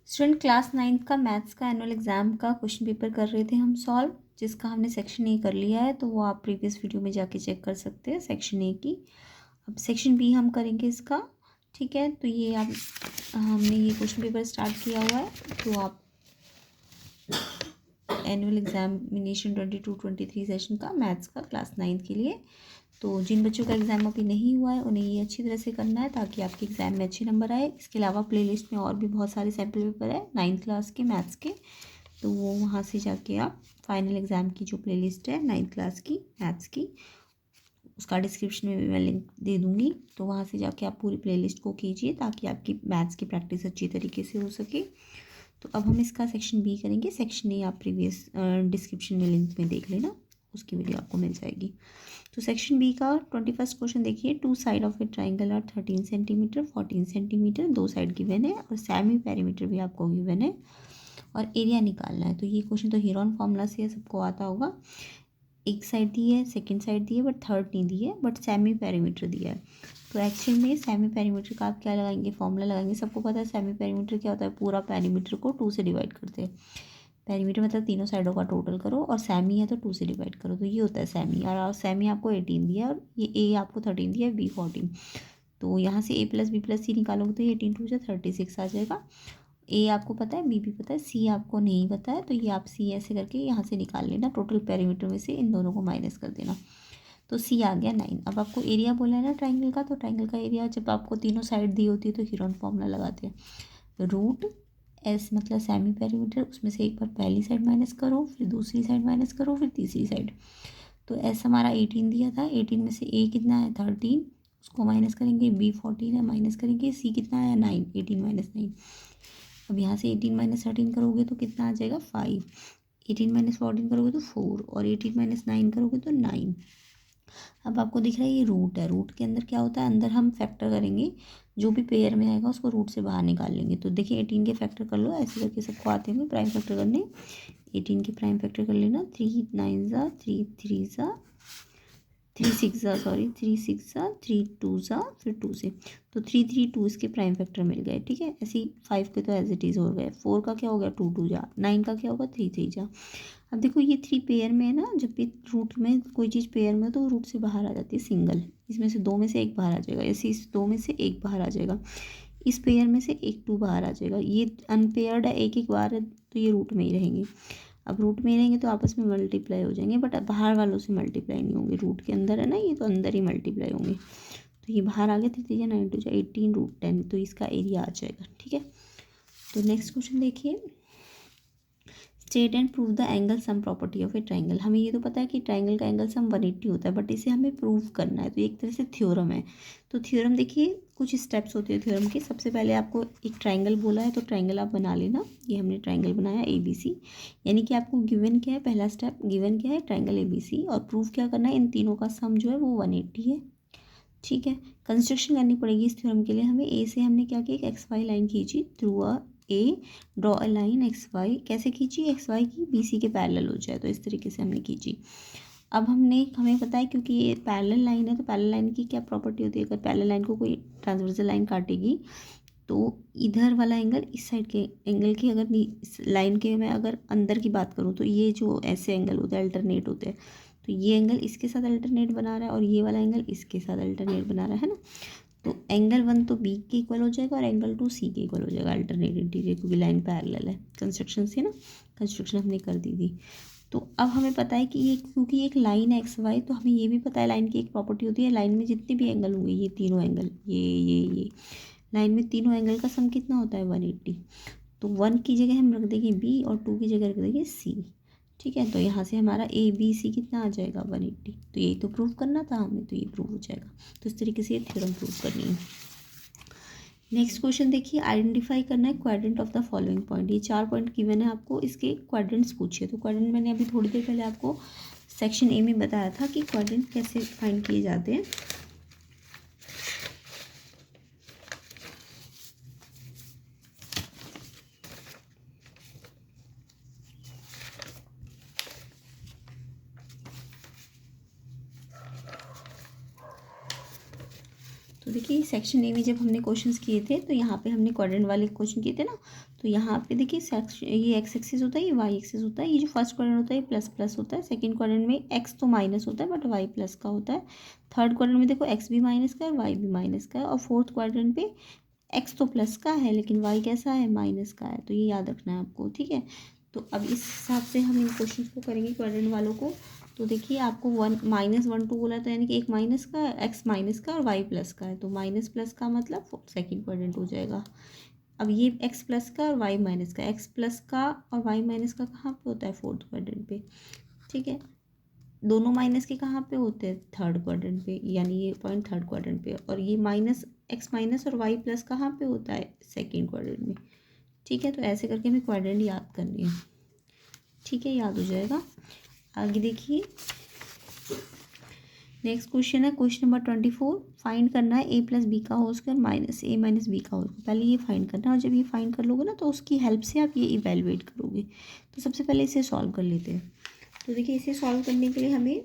Student class 9th का maths का annual exam का क्वेश्चन पेपर कर रहे थे हम सॉल्व, जिसका हमने सेक्शन ए कर लिया है। तो वो आप प्रीवियस वीडियो में जाके चेक कर सकते हैं सेक्शन ए की। अब सेक्शन बी हम करेंगे इसका। ठीक है, तो ये आप हमने ये क्वेश्चन पेपर स्टार्ट किया हुआ है। तो आप एनुअल एग्जामिनेशन 22-23 सेशन का मैथ्स का क्लास 9th के लिए, तो जिन बच्चों का एग्ज़ाम अभी नहीं हुआ है उन्हें ये अच्छी तरह से करना है ताकि आपके एग्ज़ाम में अच्छे नंबर आए। इसके अलावा प्लेलिस्ट में और भी बहुत सारे सैम्पल पेपर है 9th क्लास के मैथ्स के, तो वो वहाँ से जाके आप फाइनल एग्ज़ाम की जो प्लेलिस्ट है 9th क्लास की मैथ्स की, उसका डिस्क्रिप्शन में भी मैं लिंक दे दूँगी। तो वहाँ से जाके आप पूरी प्लेलिस्ट को कीजिए ताकि आपकी मैथ्स की प्रैक्टिस अच्छी तरीके से हो सके। तो अब हम इसका सेक्शन बी करेंगे। सेक्शन ए आप प्रीवियस डिस्क्रिप्शन में लिंक में देख लेना, उसकी वीडियो आपको मिल जाएगी। तो सेक्शन बी का 21st क्वेश्चन देखिए। Two side of a triangle are 13 centimetre 14 centimetre, दो साइड गिवन है और सेमी पेरीमीटर भी आपको गिवन है और एरिया निकालना है। तो ये क्वेश्चन तो हीरोन फॉर्मूला से सबको आता होगा। एक साइड दी है, सेकंड साइड दी है, बट थर्ड नहीं दी है, बट सेमी पेरीमीटर दिया है। तो एक्चुअल में सेमी पेरीमीटर का आप क्या लगाएंगे, फॉर्मूला लगाएंगे। सबको पता है सेमी पेरीमीटर क्या होता है, पूरा पेरीमीटर को 2 से डिवाइड करते हैं। पेरीमीटर मतलब तीनों साइडों का टोटल करो और सेमी है तो 2 से डिवाइड करो, तो ये होता है सेमी। और सेमी आपको 18 दिया है और ये ए आपको 13 दिया है, बी 14। तो यहाँ से ए प्लस बी प्लस सी निकालोगे तो 18 2 से 36 आ जाएगा। ए आपको पता है, बी भी पता है, सी आपको नहीं पता है, तो ये आप सी ऐसे करके यहाँ से निकाल लेना। टोटल पेरीमीटर में से इन दोनों को माइनस कर देना, तो सी आ गया 9। अब आपको एरिया बोला है ना ट्राइंगल का, तो ट्राइंगल का एरिया जब आपको तीनों साइड दी होती है तो हीरोन फॉर्मूला लगाते हैं। रूट एस मतलब सेमी पेरीमीटर, उसमें से एक बार पहली साइड माइनस करो, फिर दूसरी साइड माइनस करो, फिर तीसरी साइड। तो एस हमारा 18 दिया था, 18 में से ए कितना है 13, उसको माइनस करेंगे। बी 14 है, माइनस करेंगे। सी कितना है 9, 18 माइनस 9। अब यहाँ से 18 माइनस 13 करोगे तो कितना आ जाएगा 5। 18 माइनस 14 करोगे तो 4 और 18 माइनस 9 करोगे तो 9। अब आपको दिख रहा है ये रूट है। रूट के अंदर क्या होता है, अंदर हम फैक्टर करेंगे, जो भी पेयर में आएगा उसको रूट से बाहर निकाल लेंगे। तो देखिए 18 के फैक्टर कर लो, ऐसे करके सबको आते होंगे प्राइम फैक्टर करने। 18 के प्राइम फैक्टर कर लेना, 3 9 ज़ा, 3 3 ज़ा, 3 6 ज़ा, सॉरी 3 6 ज़ा, 3 2 ज़ा, फिर 2 से, तो 3 3 2 इसके प्राइम फैक्टर मिल गए। ठीक है, ऐसे ही 5 के तो एज इट इज़ हो गए। 4 का क्या हो गया 2 2 जा, 9 का क्या होगा 3 3 जा। अब देखो ये 3 पेयर में है ना, जब भी रूट में कोई चीज़ पेयर में तो रूट से बाहर आ जाती है सिंगल। इसमें से दो में से एक बाहर आ जाएगा, ऐसे इस दो में से एक बाहर आ जाएगा, इस पेयर में से एक 2 बाहर आ जाएगा। ये अनपेयर्ड है, एक एक बार है, तो ये रूट में ही रहेंगे। अब रूट में ही रहेंगे तो आपस में मल्टीप्लाई हो जाएंगे, बट बाहर वालों से मल्टीप्लाई नहीं होंगे। रूट के अंदर है ना ये, तो अंदर ही मल्टीप्लाई होंगे। तो ये बाहर आ गया, 3 3 9 2 18 रूट 10, तो इसका एरिया आ जाएगा। ठीक है, तो नेक्स्ट क्वेश्चन देखिए। State and prove the angle sum property of a triangle. हमें ये तो पता है कि ट्राइंगल का एंगल सम 180 होता है, बट इसे हमें प्रूव करना है, तो एक तरह से थ्योरम है। तो थ्योरम देखिए कुछ स्टेप्स होते हैं थ्योरम के। सबसे पहले आपको एक ट्राइंगल बोला है तो ट्राइंगल आप बना लेना। ये हमने ट्राइंगल बनाया ABC, यानी कि आपको गिवन क्या है, पहला स्टेप गिवन क्या है ट्राइंगल ABC, और प्रूव क्या करना है, इन तीनों का सम जो है वो 180 है। ठीक है, कंस्ट्रक्शन करनी पड़ेगी इस थ्योरम के लिए हमें। ए से हमने क्या किया, एक XY लाइन खींची through a A, draw a line XY। कैसे खींची, XY की BC के पैरेलल हो जाए, तो इस तरीके से हमने खींची। अब हमें पता है क्योंकि ये पैरेलल लाइन है, तो पैरेलल लाइन की क्या प्रॉपर्टी होती है, अगर पैरेलल लाइन को कोई ट्रांसवर्सल लाइन काटेगी तो इधर वाला एंगल इस साइड के एंगल की, अगर इस लाइन के मैं अगर अंदर की बात करूँ तो ये जो ऐसे एंगल होते हैं अल्टरनेट होते हैं, तो ये एंगल इसके साथ अल्टरनेट बना रहा है और ये वाला एंगल इसके साथ अल्टरनेट बना रहा है ना। तो एंगल 1 तो बी के इक्वल हो जाएगा और एंगल 2 सी के इक्वल हो जाएगा अल्टरनेटिव के, क्योंकि लाइन पैरेलल है। कंस्ट्रक्शन से ना, कंस्ट्रक्शन हमने कर दी थी। तो अब हमें पता है कि ये क्योंकि एक लाइन है XY, तो हमें ये भी पता है लाइन की एक प्रॉपर्टी होती है, लाइन में जितने भी एंगल होंगे, ये तीनों एंगल, ये लाइन में तीनों एंगल का सम कितना होता है 180। तो 1 की जगह हम रख देंगे B और 2 की जगह रख देंगे C। ठीक है, तो यहाँ से हमारा ABC कितना आ जाएगा 180। तो यही तो प्रूव करना था हमें, तो ये प्रूव हो जाएगा। तो इस तरीके से ये थ्योरम प्रूव करनी है। नेक्स्ट क्वेश्चन देखिए, आइडेंटिफाई करना है quadrant of the following point. ये 4 पॉइंट गिवन है आपको, इसके क्वाड्रेंट्स पूछिए। तो क्वाड्रेंट मैंने अभी थोड़ी देर पहले आपको सेक्शन ए में बताया था कि क्वाड्रेंट कैसे फाइंड किए जाते हैं। तो देखिए सेक्शन ए में जब हमने क्वेश्चंस किए थे तो यहाँ पे हमने क्वाड्रेंट वाले क्वेश्चन किए थे ना, तो यहाँ पे देखिए सेक्शन ये एक्स एक्सिस होता है, ये वाई एक्सिस होता है। ये जो फर्स्ट क्वाड्रेंट होता है ये प्लस प्लस होता है, सेकंड क्वाड्रेंट में एक्स तो माइनस होता है बट वाई प्लस का होता है, थर्ड क्वाड्रेंट में देखो एक्स भी माइनस का है और वाई भी माइनस का है, और फोर्थ क्वाड्रेंट पे एक्स तो प्लस का है लेकिन वाई कैसा है, माइनस का है। तो ये याद रखना है आपको, ठीक है। तो अब इस हिसाब से हम इन क्वेश्चन को करेंगे क्वाड्रेंट वालों को। तो देखिए आपको -1 2 बोला था, यानी कि एक माइनस का, एक्स माइनस का और वाई प्लस का है, तो माइनस प्लस का मतलब सेकंड क्वाड्रेंट हो जाएगा। अब ये एक्स प्लस का और वाई माइनस का, एक्स प्लस का और वाई माइनस का कहाँ पे होता है, फोर्थ क्वाड्रेंट पे, ठीक है। दोनों माइनस के कहाँ पे होते हैं, थर्ड क्वाड्रेंट पे, यानी ये पॉइंट थर्ड क्वाड्रेंट पे, और ये माइनस एक्स माइनस और वाई प्लस कहाँ पे होता है, सेकंड क्वाड्रेंट में, ठीक है। तो ऐसे करके हमें क्वाड्रेंट याद करनी है, ठीक है, याद हो जाएगा। आगे देखिए नेक्स्ट क्वेश्चन है क्वेश्चन नंबर 24। फाइंड करना है ए प्लस बी का होल स्क्वायर माइनस ए माइनस बी का होल स्क्वायर। पहले ये फाइंड करना है और जब ये फाइंड कर लोगे ना तो उसकी हेल्प से आप ये इवेलुएट करोगे। तो सबसे पहले इसे सॉल्व कर लेते हैं। तो देखिए इसे सॉल्व करने के लिए हमें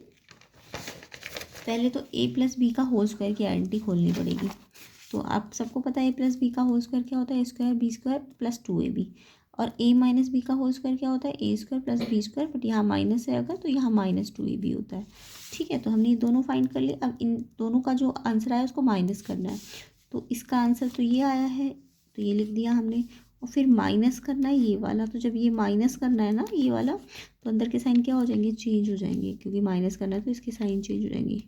पहले तो ए प्लस बी का होल स्क्वायर की आइडेंटिटी खोलनी पड़ेगी। तो आप सबको पता है ए प्लस बी का होल स्क्वायर क्या होता है, a square b square plus 2ab, और ए माइनस बी का होल स्क्वायर क्या होता है, a square plus b square, but यहाँ माइनस है अगर तो यहाँ -2ab होता है, ठीक है। तो हमने ये दोनों फाइंड कर लिए। अब इन दोनों का जो आंसर आया उसको माइनस करना है। तो इसका आंसर तो ये आया है, तो ये लिख दिया हमने, और फिर माइनस करना है ये वाला। तो जब ये माइनस करना है ना ये वाला, तो अंदर के साइन क्या हो जाएंगे, चेंज हो जाएंगे, क्योंकि माइनस करना है तो इसके साइन चेंज हो जाएंगे,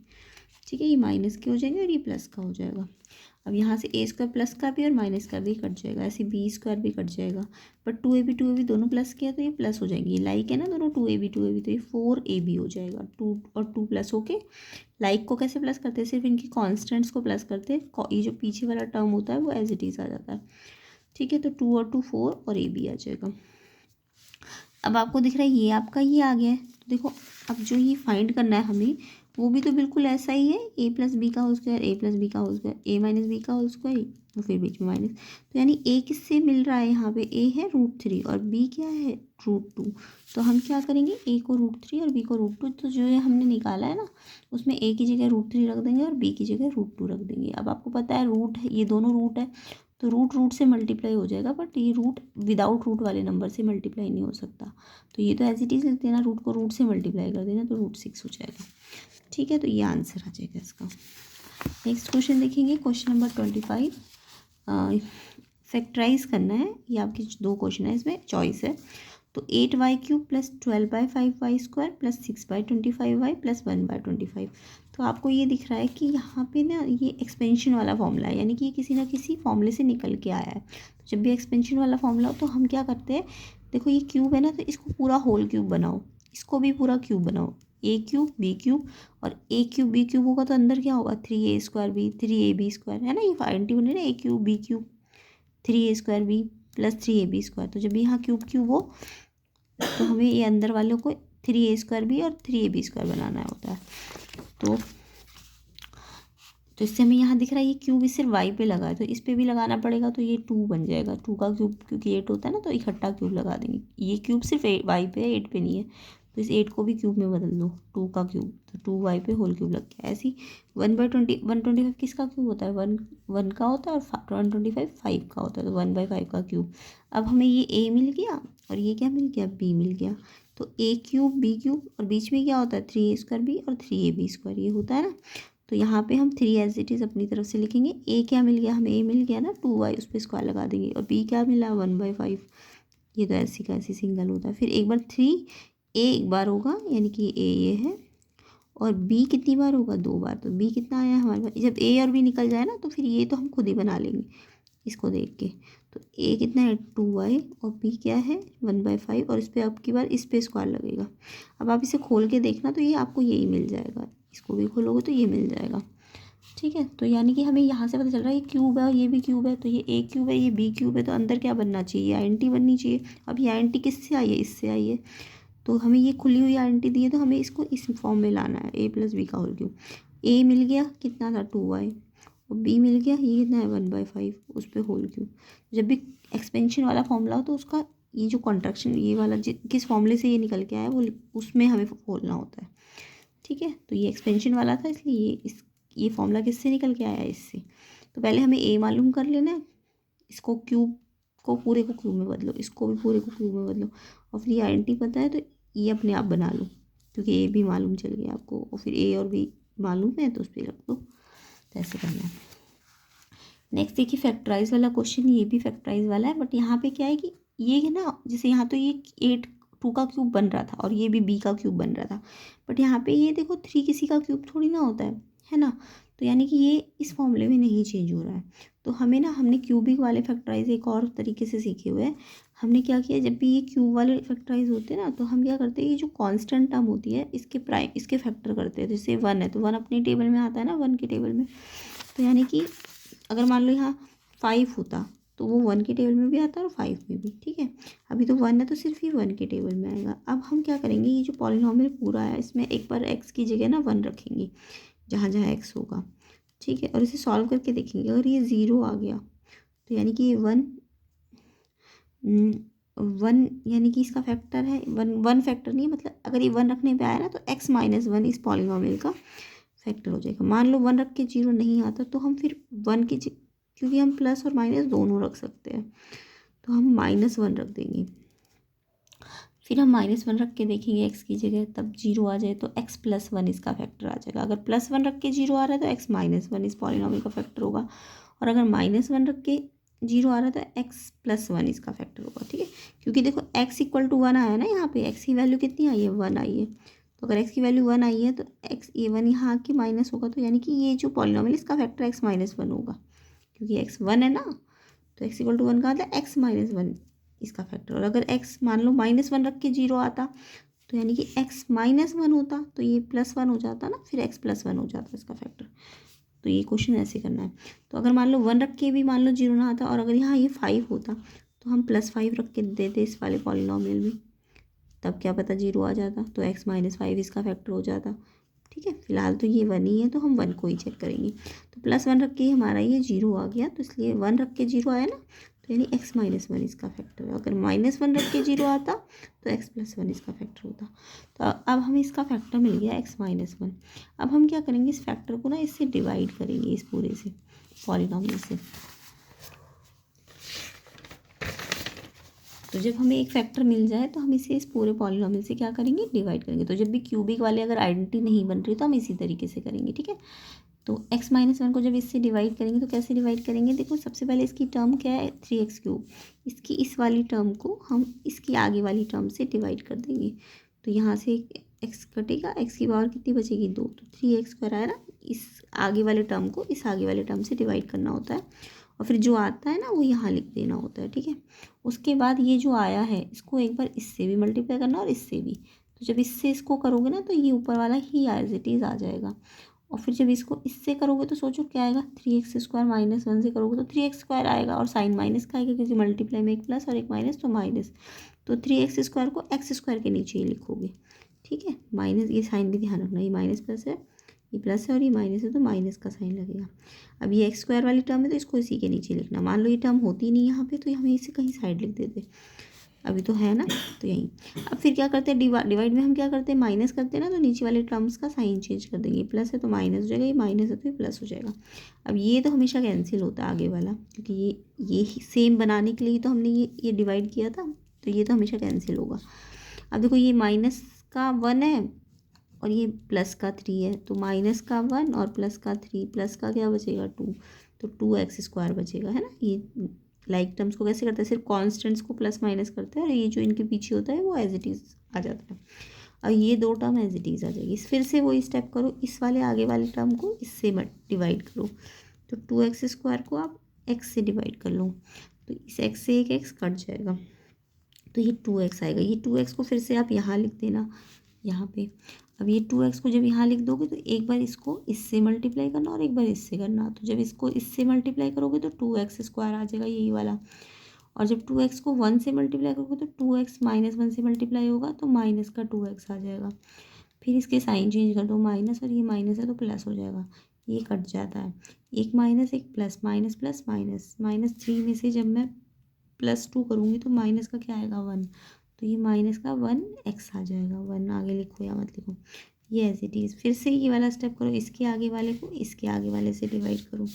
ठीक है। ये माइनस के हो जाएंगे और ये प्लस का हो जाएगा। अब यहाँ से ए स्क्वायर प्लस का भी और माइनस का भी कट जाएगा, ऐसे बी स्क्वायर भी कट जाएगा, बट 2ab दोनों प्लस किया तो ये प्लस हो जाएंगे, लाइक है ना दोनों 2ab तो ये 4ab हो जाएगा। 2 और 2 प्लस होके, लाइक को कैसे प्लस करते हैं, सिर्फ इनकी कॉन्स्टेंट्स को प्लस करते हैं, ये जो पीछे वाला टर्म होता है वो एज इट इज़ आ जाता है, ठीक है। तो 2 और 2 4 और ab आ जाएगा। अब आपको दिख रहा है ये आपका ये आ गया है। तो देखो अब जो ये फाइंड करना है हमें वो भी तो बिल्कुल ऐसा ही है, ए प्लस बी का होल स्क्वायर, ए प्लस बी का होल स्क्वायर, ए माइनस बी का होल स्क्वायर, और फिर बीच में माइनस। तो यानी ए किससे मिल रहा है, यहाँ पे ए है √3 और बी क्या है √2। तो हम क्या करेंगे, ए को √3 और बी को √2, तो जो ये हमने निकाला है ना उसमें ए की जगह √3 रख देंगे और बी की जगह √2 रख देंगे। अब आपको पता है रूट है, ये दोनों रूट है, तो रूट से मल्टीप्लाई हो जाएगा, बट ये रूट विदाउट रूट वाले नंबर से मल्टीप्लाई नहीं हो सकता। तो ये तो एज इट इज़ लिख देना, रूट को रूट से मल्टीप्लाई कर देना, तो √6 हो जाएगा, ठीक है। तो ये आंसर आ जाएगा इसका। नेक्स्ट क्वेश्चन देखेंगे क्वेश्चन नंबर 25। फैक्टराइज करना है, ये आपकी 2 क्वेश्चन है, इसमें चॉइस है। तो 8y³ plus 12/5y² plus 6/25y plus 1/25। तो आपको ये दिख रहा है कि यहाँ पे ना ये एक्सपेंशन वाला फॉर्मूला है, यानी कि ये किसी ना किसी फॉर्मूले से निकल के आया है। तो जब भी एक्सपेंशन वाला फॉर्मूला हो तो हम क्या करते हैं, देखो ये क्यूब है ना, तो इसको पूरा होल क्यूब बनाओ, इसको भी पूरा क्यूब बनाओ, a³ b³ और a³ b³ होगा तो अंदर क्या होगा 3a² b 3ab² है ना, ये आइडेंटिटी बने ना a³ b³ 3a² b plus 3ab²। तो जब यहाँ क्यूब क्यूब हो तो हमें ये अंदर वालों को 3a² b और 3ab² बनाना होता है। तो इससे हमें यहाँ दिख रहा है ये क्यूब इस सिर्फ वाई पे लगा है, तो इस पर भी लगाना पड़ेगा, तो ये 2 बन जाएगा। 2 का क्यूब क्योंकि 8 होता है ना, तो इकट्ठा क्यूब लगा देंगे। ये क्यूब सिर्फ वाई पे है, 8 पे नहीं है, तो इस 8 को भी क्यूब में बदल दो, 2 का क्यूब, तो 2 वाई पे होल क्यूब लग गया। ऐसे ही 1/25 किसका क्यूब होता है, 1 का होता है, और 125 5 का होता है, तो 1/5 का क्यूब। अब हमें ये ए मिल गया और ये क्या मिल गया, बी मिल गया। तो a³ b³ और बीच में क्या होता है 3a² b और 3ab², ये होता है ना। तो यहाँ पे हम 3 एज इट इज़ अपनी तरफ से लिखेंगे। ए क्या मिल गया हमें, ए मिल गया ना 2y, उस पर स्क्वायर लगा देंगे, और बी क्या मिला 1/5, ये तो ऐसी का ऐसी सिंगल होता है। फिर एक बार 3 ए एक बार होगा, यानी कि ए ये है, और बी कितनी बार होगा 2 बार, तो बी कितना आया हमारे पास। जब ए और बी निकल जाए ना तो फिर ये तो हम खुद ही बना लेंगे इसको देख के। तो ए कितना है 2y और बी क्या है 1/5, और इस पर अब की बार इस पे स्क्वायर लगेगा। अब आप इसे खोल के देखना तो ये आपको यही मिल जाएगा, इसको भी खोलोगे तो ये मिल जाएगा, ठीक है। तो यानी कि हमें यहाँ से पता चल रहा है ये क्यूब है और ये भी क्यूब है, तो ये a³ है, ये b³ है, तो अंदर क्या बनना चाहिए, आइडेंटिटी बननी चाहिए। अब ये आइडेंटिटी किससे आई है, इससे आई है, तो हमें ये खुली हुई आइडेंटिटी दी है, तो हमें इसको इस फॉर्म में लाना है, a प्लस बी का होल क्यूब। a मिल गया कितना था 2y, और b मिल गया ये कितना है 1/5, उस पर होल क्यूब। जब भी एक्सपेंशन वाला फॉर्मूला हो तो उसका ये जो कॉन्ट्रैक्शन ये वाला किस फॉर्मूले से ये निकल के आया वो उसमें हमें खोलना होता है, ठीक है। तो ये एक्सपेंशन वाला था इसलिए ये ये फॉर्मूला किससे निकल के आया, इससे। तो पहले हमें ए मालूम कर लेना है, इसको क्यूब को पूरे को क्यूब में बदलो, इसको भी पूरे को क्यूब में बदलो, और फिर ये आइडेंटिटी पता है तो ये अपने आप बना लो, क्योंकि ए भी मालूम चल गया आपको, और फिर ए और बी मालूम है तो उस पर रख दो। तो ऐसे करना है। नेक्स्ट देखिए फैक्टराइज वाला क्वेश्चन, ये भी फैक्टराइज वाला है, बट यहाँ पे क्या है कि ये है ना, जैसे यहाँ तो ये 8 2 का क्यूब बन रहा था और ये भी b का क्यूब बन रहा था, बट यहाँ पे ये देखो 3 किसी का क्यूब थोड़ी ना होता है ना। तो यानी कि ये इस फॉर्मूले में नहीं चेंज हो रहा है। तो हमें ना, हमने क्यूबिक वाले फैक्टराइज एक और तरीके से सीखे हुए हैं। हमने क्या किया, जब भी ये क्यूब वाले फैक्टराइज होते हैं ना, तो हम क्या करते हैं, ये जो कांस्टेंट टर्म होती है इसके फैक्टर करते हैं। जैसे 1 है तो 1 अपनी टेबल में आता है ना, 1 के टेबल में। तो यानी कि अगर मान लो यहाँ 5 होता तो वो 1 के टेबल में भी आता है और 5 में भी, ठीक है। अभी तो 1 है तो सिर्फ ही 1 के टेबल में आएगा। अब हम क्या करेंगे, ये जो पॉलिनॉमियल पूरा है इसमें एक बार x की जगह ना 1 रखेंगे जहाँ जहाँ x होगा, ठीक है। और इसे सॉल्व करके देखेंगे, अगर ये 0 आ गया तो यानी कि ये 1 यानी कि इसका फैक्टर है 1 फैक्टर नहीं है, मतलब अगर ये 1 रखने पे आया ना तो x माइनस 1 इस पॉलिनॉमियल का फैक्टर हो जाएगा। मान लो 1 रख के 0 नहीं आता तो हम फिर 1 की, क्योंकि हम प्लस और माइनस दोनों रख सकते हैं, तो हम -1 रख देंगे। फिर हम -1 रख के देखेंगे x की जगह, तब 0 आ जाए तो x प्लस 1 इसका फैक्टर आ जाएगा। अगर +1 रख के 0 आ रहा है तो x माइनस 1 इस पॉलिनॉमियल का फैक्टर होगा, और अगर -1 रख के 0 आ रहा है तो x प्लस 1 इसका फैक्टर होगा, ठीक है। क्योंकि देखो x इक्वल टू 1 आया ना, यहाँ पे x की वैल्यू कितनी आई है, 1 आई है। तो अगर x की वैल्यू 1 आई है तो x ये 1 यहाँ आके माइनस होगा, तो यानी कि ये जो पॉलिनॉमियल इसका फैक्टर x माइनस 1 होगा, क्योंकि x 1 है ना। तो x इक्वल टू 1 का आता है x माइनस 1 इसका फैक्टर। और अगर x मान लो -1 रख के 0 आता तो यानी कि x माइनस 1 होता, तो ये +1 हो जाता ना, फिर x प्लस 1 हो जाता इसका फैक्टर। तो ये क्वेश्चन ऐसे करना है। तो अगर मान लो 1 रख के भी मान लो 0 ना आता, और अगर यहाँ ये 5 होता तो हम +5 रख के देते इस वाले पॉलिनॉमियल में, तब क्या पता 0 आ जाता, तो x माइनस 5 इसका फैक्टर हो जाता, ठीक है। फिलहाल तो ये 1 ही है तो हम 1 को ही चेक करेंगे। तो +1 रख के हमारा ये 0 आ गया, तो इसलिए 1 रख के 0 आया ना, तो यानी x माइनस 1 इसका फैक्टर है। अगर -1 रख के 0 आता तो x प्लस 1 इसका फैक्टर होता। तो अब हमें इसका फैक्टर मिल गया x माइनस 1। अब हम क्या करेंगे, इस फैक्टर को ना इससे डिवाइड करेंगे, इस पूरे से पॉलिनॉमियल से। तो जब हमें एक फैक्टर मिल जाए तो हम इसे इस पूरे पॉलिनॉमियल से क्या करेंगे, डिवाइड करेंगे। तो जब भी क्यूबिक वाले अगर आइडेंटिटी नहीं बन रही तो हम इसी तरीके से करेंगे, ठीक है। तो x माइनस 1 को जब इससे डिवाइड करेंगे तो कैसे डिवाइड करेंगे, देखो सबसे पहले इसकी टर्म क्या है, 3x3। इसकी इस वाली टर्म को हम इसकी आगे वाली टर्म से डिवाइड कर देंगे। तो यहाँ से x कटेगा, x की पावर कितनी बचेगी, 2। तो 3x² आया ना, इस आगे वाले टर्म को इस आगे वाले टर्म से डिवाइड करना होता है, और फिर जो आता है ना वो यहाँ लिख देना होता है, ठीक है। उसके बाद ये जो आया है इसको एक बार इससे भी मल्टीप्लाई करना और इससे भी। तो जब इससे इसको करोगे ना तो ये ऊपर वाला ही एज इट इज़ आ जाएगा, और फिर जब इसको इससे करोगे तो सोचो क्या आएगा, 3x² -1 से करोगे तो 3x² आएगा, और साइन माइनस का आएगा क्योंकि मल्टीप्लाई में एक प्लस और एक माइनस, तो माइनस। तो 3x² को x² के नीचे ही लिखोगे, ठीक है। माइनस, ये साइन भी ध्यान रखना, ये माइनस प्लस है, ये प्लस है और ये माइनस है, तो माइनस का साइन लगेगा। अब ये x² वाली टर्म है तो इसको इसी के नीचे लिखना। मान लो ये टर्म होती नहीं यहाँ पे तो हमें इसे कहीं साइड लिख देते, अभी तो है ना, तो यहीं। अब फिर क्या करते हैं, डिवाइड में हम क्या करते हैं, माइनस करते हैं ना, तो नीचे वाले टर्म्स का साइन चेंज कर देंगे। प्लस है तो माइनस हो जाएगा, ये माइनस है तो ये प्लस हो जाएगा। अब ये तो हमेशा कैंसिल होता है आगे वाला, क्योंकि ये सेम बनाने के लिए तो हमने ये डिवाइड किया था, तो ये तो हमेशा कैंसिल होगा। अब देखो ये माइनस का 1 है और ये प्लस का 3 है, तो माइनस का 1 और प्लस का 3, प्लस का क्या बचेगा 2, तो 2x² बचेगा, है ना। ये लाइक टर्म्स को कैसे करते हैं, सिर्फ कॉन्स्टेंट्स को प्लस माइनस करते हैं, और ये जो इनके पीछे होता है वो एज इट इज़ आ जाता है। और ये 2 टर्म एज इट इज़ आ जाएगी। फिर से वही स्टेप करो, इस वाले आगे वाले टर्म को इससे डिवाइड करो, तो 2x² को आप x से डिवाइड कर लो, तो इस x से एक x कट जाएगा, तो ये 2x आएगा। ये 2x को फिर से आप यहाँ लिख देना, यहाँ पे। अब ये 2x को जब यहाँ लिख दोगे तो एक बार इसको इससे मल्टीप्लाई करना और एक बार इससे करना। तो जब इसको इससे मल्टीप्लाई करोगे तो 2x² आ जाएगा, यही वाला। और जब 2x को 1 से मल्टीप्लाई करोगे तो 2x माइनस 1 से मल्टीप्लाई होगा तो माइनस का 2x आ जाएगा। फिर इसके साइन चेंज कर दो, माइनस, और ये माइनस है तो प्लस हो जाएगा, ये कट जाता है। एक माइनस एक प्लस, माइनस प्लस माइनस, -3 में से जब मैं +2 करूँगी तो माइनस का क्या आएगा, 1। तो ये माइनस का 1x आ जाएगा, 1 आगे लिखो या मत लिखो। ये एज इट इज़। फिर से ये वाला स्टेप करो, इसके आगे वाले को इसके आगे वाले से डिवाइड करो,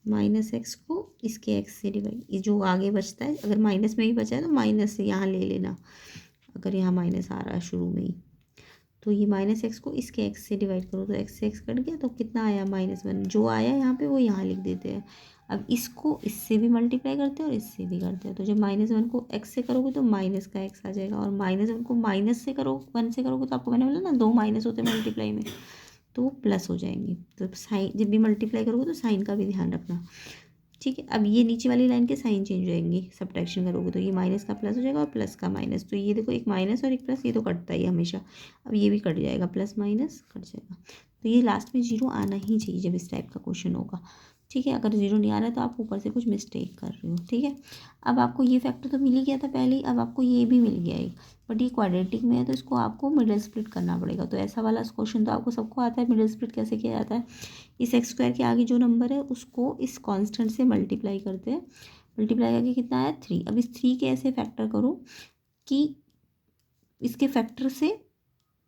-x को इसके x से डिवाइड, ये जो आगे बचता है अगर माइनस में ही बचा है तो माइनस यहाँ ले लेना, अगर यहाँ माइनस आ रहा है शुरू में ही, तो ये -x को इसके x से डिवाइड करो, तो x से x कट गया तो कितना आया -1, जो आया यहाँ पे वो यहाँ लिख देते हैं। अब इसको इससे भी मल्टीप्लाई करते हैं और इससे भी करते हैं, तो जब -1 को x से करोगे तो माइनस का x आ जाएगा, और -1 को माइनस से करो 1 से करोगे तो आपको मैंने बोला ना 2 माइनस होते हैं मल्टीप्लाई में, तो वो प्लस हो जाएंगे। तो साइन जब भी मल्टीप्लाई करोगे तो साइन का भी ध्यान रखना, ठीक है। अब ये नीचे वाली लाइन के साइन चेंज हो जाएंगे, सब्ट्रैक्शन करोगे तो ये माइनस का प्लस हो जाएगा और प्लस का माइनस, तो ये देखो एक माइनस और एक प्लस, ये तो कटता ही है हमेशा, अब ये भी कट जाएगा, प्लस माइनस कट जाएगा, तो ये लास्ट में जीरो आना ही चाहिए जब इस टाइप का क्वेश्चन होगा, ठीक है। अगर जीरो नहीं आ रहा है तो आप ऊपर से कुछ मिस्टेक कर रहे हो, ठीक है। अब आपको ये फैक्टर तो मिल ही गया था पहले ही, अब आपको ये भी मिल गया है, बट ये क्वाड्रेटिक में है तो इसको आपको मिडिल स्प्लिट करना पड़ेगा। तो ऐसा वाला क्वेश्चन तो आपको सबको आता है, मिडिल स्प्लिट कैसे किया जाता है, इस एक्स स्क्वायर के आगे जो नंबर है उसको इस कांस्टेंट से मल्टीप्लाई करते हैं, मल्टीप्लाई करके कितना आया 3। अब इस 3 के ऐसे फैक्टर करो कि इसके फैक्टर से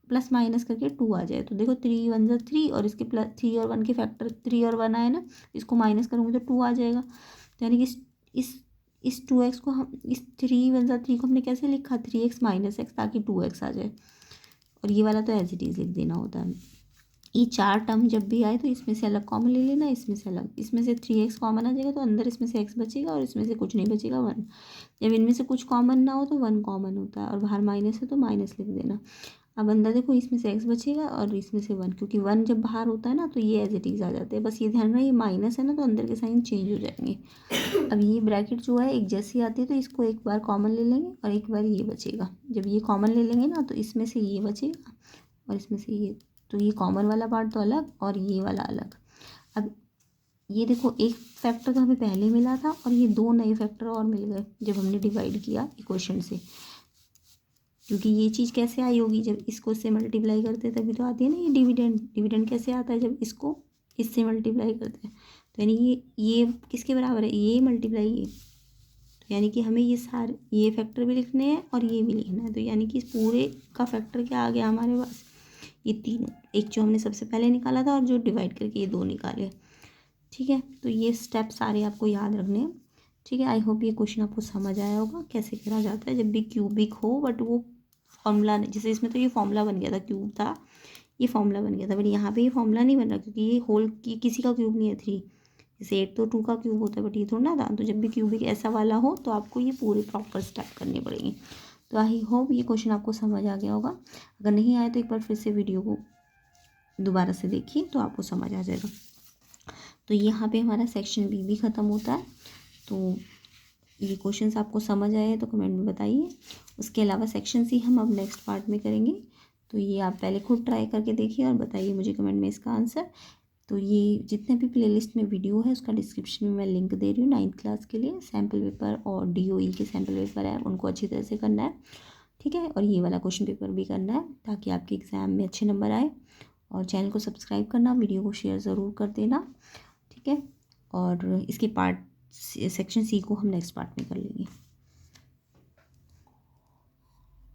प्लस माइनस करके 2 आ जाए, तो देखो 3 1 ज़ा 3 और इसके प्लस 3 और 1 के फैक्टर 3 और 1 आए ना, इसको माइनस करूँगी तो 2 आ जाएगा, तो यानी कि इस 2x को हम इस 3 1 ज़ा 3 को हमने कैसे लिखा 3x - x, ताकि 2x आ जाए, और ये वाला तो एज इट इज़ लिख देना होता है। ये 4 टर्म जब भी आए तो इसमें से अलग कॉमन ले लेना, इसमें से अलग, इसमें से 3x कॉमन आ जाएगा तो अंदर इसमें से x बचेगा और इसमें से कुछ नहीं बचेगा 1। जब इनमें से कुछ कॉमन ना हो तो 1 कॉमन होता है और बाहर माइनस है तो माइनस लिख देना। अब अंदर देखो इसमें से x बचेगा और इसमें से 1, क्योंकि 1 जब बाहर होता है ना तो ये एज इट इज़ आ जाते हैं, बस ये ध्यान रहे ये माइनस है ना तो अंदर के साइन चेंज हो जाएंगे। अब ये ब्रैकेट जो है एक जैसी आती है तो इसको एक बार कॉमन ले लेंगे और एक बार ये बचेगा, जब ये कॉमन ले लेंगे ना तो इसमें से ये बचेगा और इसमें से ये, तो ये कॉमन वाला पार्ट तो अलग और ये वाला अलग। अब ये देखो एक फैक्टर तो हमें पहले मिला था और ये 2 नए फैक्टर और मिल गए जब हमने डिवाइड किया इक्वेशन से, क्योंकि ये चीज़ कैसे आई होगी जब इसको इससे मल्टीप्लाई करते तभी तो आती है ना ये डिविडेंड। डिविडेंड कैसे आता है जब इसको इससे मल्टीप्लाई करते हैं, तो यानी ये किसके बराबर है, ये मल्टीप्लाई ये, तो यानी कि हमें ये सारे ये फैक्टर भी लिखने हैं और ये भी लिखना है, तो यानी कि इस पूरे का फैक्टर क्या आ गया हमारे पास, ये तीनों, एक जो हमने सबसे पहले निकाला था और जो डिवाइड करके ये 2 निकाले, ठीक है। तो ये स्टेप सारे आपको याद रखने हैं, ठीक है। आई होप ये क्वेश्चन आपको समझ आया होगा कैसे करा जाता है जब भी क्यूबिक हो, बट वो फॉर्मूला जैसे इसमें तो ये फॉर्मूला बन गया था, क्यूब था ये फॉर्मूला बन गया था, बट यहाँ पे ये फॉर्मूला नहीं बन रहा क्योंकि ये होल की किसी का क्यूब नहीं है 3, जैसे 8 तो 2 का क्यूब होता है बट ये थोड़ा ना था, तो जब भी क्यूबिक ऐसा वाला हो तो आपको ये पूरे प्रॉपर स्टेप करने पड़ेंगे। तो आई होप ये क्वेश्चन आपको समझ आ गया होगा, अगर नहीं आए तो एक बार फिर से वीडियो को दोबारा से देखिए तो आपको समझ आ जाएगा। तो यहाँ पे हमारा सेक्शन बी भी ख़त्म होता है, तो ये क्वेश्चंस आपको समझ आए तो कमेंट में बताइए। उसके अलावा सेक्शन सी हम अब नेक्स्ट पार्ट में करेंगे, तो ये आप पहले खुद ट्राई करके देखिए और बताइए मुझे कमेंट में इसका आंसर। तो ये जितने भी प्लेलिस्ट में वीडियो है उसका डिस्क्रिप्शन में मैं लिंक दे रही हूँ 9th क्लास के लिए, सैम्पल पेपर और DOE के सैम्पल पेपर है उनको अच्छी तरह से करना है, ठीक है। और ये वाला क्वेश्चन पेपर भी करना है ताकि आपके एग्ज़ाम में अच्छे नंबर आए, और चैनल को सब्सक्राइब करना, वीडियो को शेयर ज़रूर कर देना, ठीक है। और इसके पार्ट सेक्शन सी को हम नेक्स्ट पार्ट में कर लेंगे।